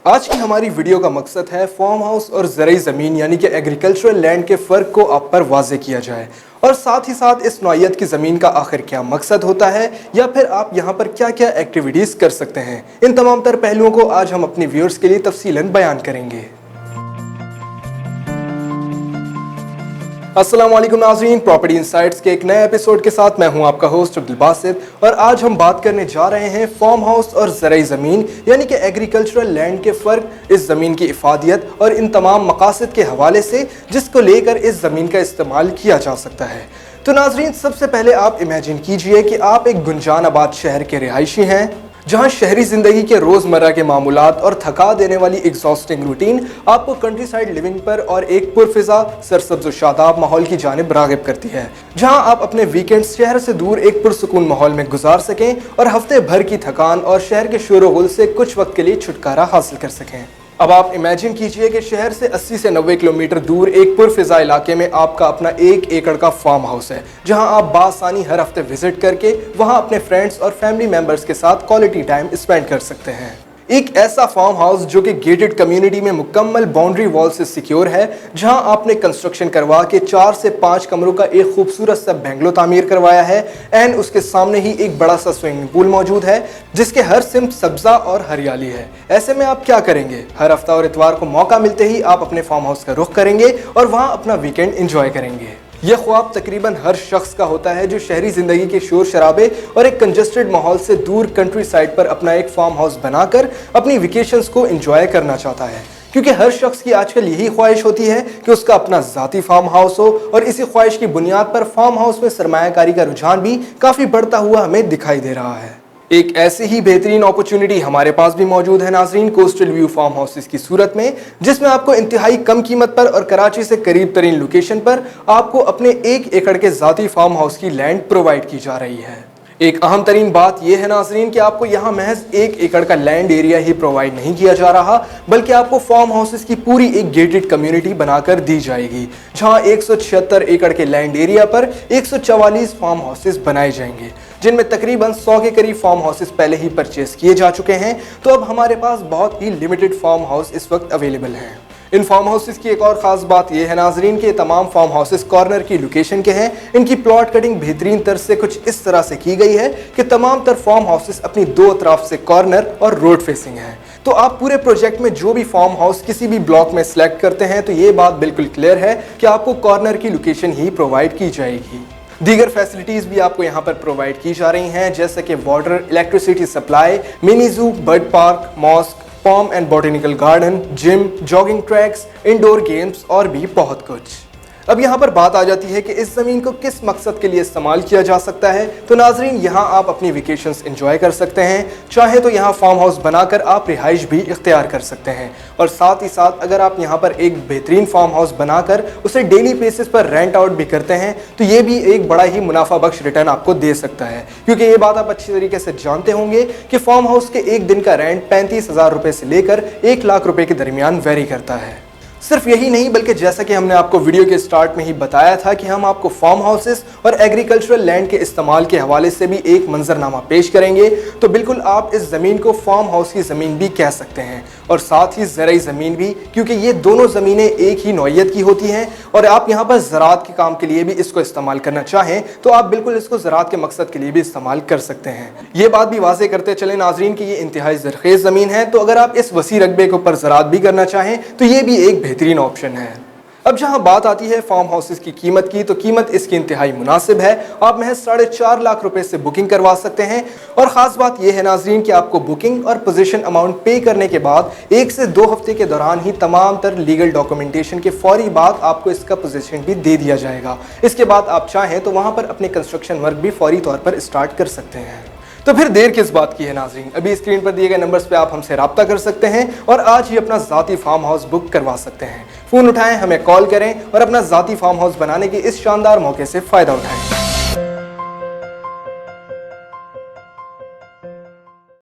आज की हमारी वीडियो का मकसद है फार्म हाउस और ज़रई ज़मीन यानी कि एग्रीकल्चरल लैंड के फ़र्क को आप पर वाज़े किया जाए और साथ ही साथ इस नौइयत की ज़मीन का आखिर क्या मकसद होता है या फिर आप यहाँ पर क्या क्या एक्टिविटीज़ कर सकते हैं। इन तमाम तर पहलुओं को आज हम अपने व्यूअर्स के लिए तफसीलन बयान करेंगे। अस्सलाम वालेकुम नाज़रीन, प्रॉपर्टी इनसाइट्स के एक नए एपिसोड के साथ मैं हूं आपका होस्ट अब्दुल बासित और आज हम बात करने जा रहे हैं फार्म हाउस और ज़रई ज़मीन यानी कि एग्रीकल्चरल लैंड के फ़र्क, इस ज़मीन की इफ़ादियत और इन तमाम मकासद के हवाले से जिसको लेकर इस ज़मीन का इस्तेमाल किया जा सकता है। तो नाज़रीन, सबसे पहले आप इमेजिन कीजिए कि आप एक गुंजान आबाद शहर के रिहायशी हैं जहां शहरी ज़िंदगी के रोज़मर्रा के मामूलात और थका देने वाली एग्जॉस्टिंग रूटीन आपको कंट्री साइड लिविंग पर और एक पुरफिज़ा सरसब्ज़ शादाब माहौल की जानिब राग़िब करती है, जहां आप अपने वीकेंड्स शहर से दूर एक पुरसुकून माहौल में गुजार सकें और हफ्ते भर की थकान और शहर के शोर गुल से कुछ वक्त के लिए छुटकारा हासिल कर सकें। अब आप इमेजिन कीजिए कि शहर से 80 से 90 किलोमीटर दूर एक पुरफिज़ा इलाके में आपका अपना 1 एकड़ का फार्म हाउस है, जहां आप बासानी हर हफ्ते विजिट करके वहां अपने फ्रेंड्स और फैमिली मेंबर्स के साथ क्वालिटी टाइम स्पेंड कर सकते हैं। एक ऐसा फार्म हाउस जो कि गेटेड कम्युनिटी में मुकम्मल बाउंड्री वॉल से सिक्योर है, जहां आपने कंस्ट्रक्शन करवा के 4 से 5 कमरों का एक खूबसूरत सा बंगलो तामीर करवाया है एंड उसके सामने ही एक बड़ा सा स्विमिंग पूल मौजूद है जिसके हर सिमत सब्जा और हरियाली है। ऐसे में आप क्या करेंगे? हर हफ्ता और इतवार को मौका मिलते ही आप अपने फार्म हाउस का रुख करेंगे और वहां अपना वीकेंड एंजॉय करेंगे। यह ख्वाब तकरीबन हर शख्स का होता है जो शहरी ज़िंदगी के शोर शराबे और एक कंजस्टेड माहौल से दूर कंट्री साइड पर अपना एक फार्म हाउस बनाकर अपनी वेकेशंस को एंजॉय करना चाहता है, क्योंकि हर शख्स की आजकल यही ख्वाहिश होती है कि उसका अपना ज़ाती फार्म हाउस हो और इसी ख्वाहिश की बुनियाद पर फार्म हाउस में सरमायाकारी का रुझान भी काफ़ी बढ़ता हुआ हमें दिखाई दे रहा है। एक ऐसी ही बेहतरीन अपॉर्चुनिटी हमारे पास भी मौजूद है नाज़रीन, कोस्टल व्यू फार्म हाउसेस की सूरत में, जिसमें आपको इंतहाई कम कीमत पर और कराची से करीब तरीन लोकेशन पर आपको अपने 1 एकड़ के ज़ाती फार्म हाउस की लैंड प्रोवाइड की जा रही है। एक अहम तरीन बात यह है नाज़रीन कि आपको यहाँ महज 1 एकड़ का लैंड एरिया ही प्रोवाइड नहीं किया जा रहा, बल्कि आपको फार्म हाउसेस की पूरी एक गेटेड कम्युनिटी बनाकर दी जाएगी, जहाँ 176 एकड़ के लैंड एरिया पर 144 फार्म हाउसेस बनाए जाएंगे, जिनमें तकरीबन 100 के करीब फार्म हाउसेस पहले ही परचेज किए जा चुके हैं। तो अब हमारे पास बहुत ही लिमिटेड फार्म हाउस इस वक्त अवेलेबल हैं। इन फार्म हाउसेस की एक और ख़ास बात यह है नाज़रीन कि तमाम फार्म हाउसेस कॉर्नर की लोकेशन के हैं। इनकी प्लॉट कटिंग बेहतरीन तरह से कुछ इस तरह से की गई है कि तमाम तर फार्म हाउसेस अपनी दो तरफ से कॉर्नर और रोड फेसिंग हैं। तो आप पूरे प्रोजेक्ट में जो भी फार्म हाउस किसी भी ब्लॉक में सिलेक्ट करते हैं तो ये बात बिल्कुल क्लियर है कि आपको कॉर्नर की लोकेशन ही प्रोवाइड की जाएगी। दीगर फैसिलिटीज़ भी आपको यहाँ पर प्रोवाइड की जा रही हैं, जैसे कि water, electricity supply, mini zoo, bird park, mosque, farm and botanical garden, gym, jogging tracks, indoor games और भी बहुत कुछ। अब यहाँ पर बात आ जाती है कि इस ज़मीन को किस मकसद के लिए इस्तेमाल किया जा सकता है। तो नाज़रीन, यहाँ आप अपनी वेकेशंस एंजॉय कर सकते हैं, चाहे तो यहाँ फार्म हाउस बनाकर आप रिहाइश भी इख्तियार कर सकते हैं और साथ ही साथ अगर आप यहाँ पर एक बेहतरीन फार्म हाउस बनाकर उसे डेली बेसिस पर रेंट आउट भी करते हैं तो ये भी एक बड़ा ही मुनाफा बख्श रिटर्न आपको दे सकता है, क्योंकि ये बात आप अच्छी तरीके से जानते होंगे कि फार्म हाउस के एक दिन का रेंट 35,000 रुपये से लेकर 1 लाख रुपये के दरमियान वेरी करता है। सिर्फ यही नहीं, बल्कि जैसा कि हमने आपको वीडियो के स्टार्ट में ही बताया था कि हम आपको फार्म हाउसेस और एग्रीकल्चरल लैंड के इस्तेमाल के हवाले से भी एक मंजरनामा पेश करेंगे, तो बिल्कुल आप इस ज़मीन को फार्म हाउस की ज़मीन भी कह सकते हैं और साथ ही ज़रई ज़मीन भी, क्योंकि ये दोनों ज़मीनें एक ही नौइयत की होती हैं और आप यहाँ पर ज़राअत के काम के लिए भी इसको इस्तेमाल करना चाहें तो आप बिल्कुल इसको ज़राअत के मकसद के लिए भी इस्तेमाल कर सकते हैं। ये बात भी वाज़े करते चले नाज़रीन कि ये इंतहाई ज़रख़ेज़ ज़मीन है, तो अगर आप इस वसी रकबे के ऊपर ज़राअत भी करना चाहें तो ये भी एक बेहतरीन ऑप्शन है। अब जहां बात आती है फार्म हाउसेस की कीमत की, तो कीमत इसकी इंतहाई मुनासिब है। आप महज 4.5 लाख रुपए से बुकिंग करवा सकते हैं और ख़ास बात यह है नाज़रीन कि आपको बुकिंग और पोजीशन अमाउंट पे करने के बाद 1 से 2 हफ्ते के दौरान ही तमाम तर लीगल डॉक्यूमेंटेशन के फौरी बाद आपको इसका पोजीशन भी दे दिया जाएगा। इसके बाद आप चाहें तो वहां पर अपने कंस्ट्रक्शन वर्क भी फौरी तौर पर स्टार्ट कर सकते हैं। तो फिर देर किस बात की है नाज़रीन, अभी स्क्रीन पर दिए गए नंबर्स पे आप हमसे रब्ता कर सकते हैं और आज ही अपना ज़ाती फार्म हाउस बुक करवा सकते हैं। फ़ोन उठाएं, हमें कॉल करें और अपना ज़ाती फार्म हाउस बनाने के इस शानदार मौके से फ़ायदा उठाएं।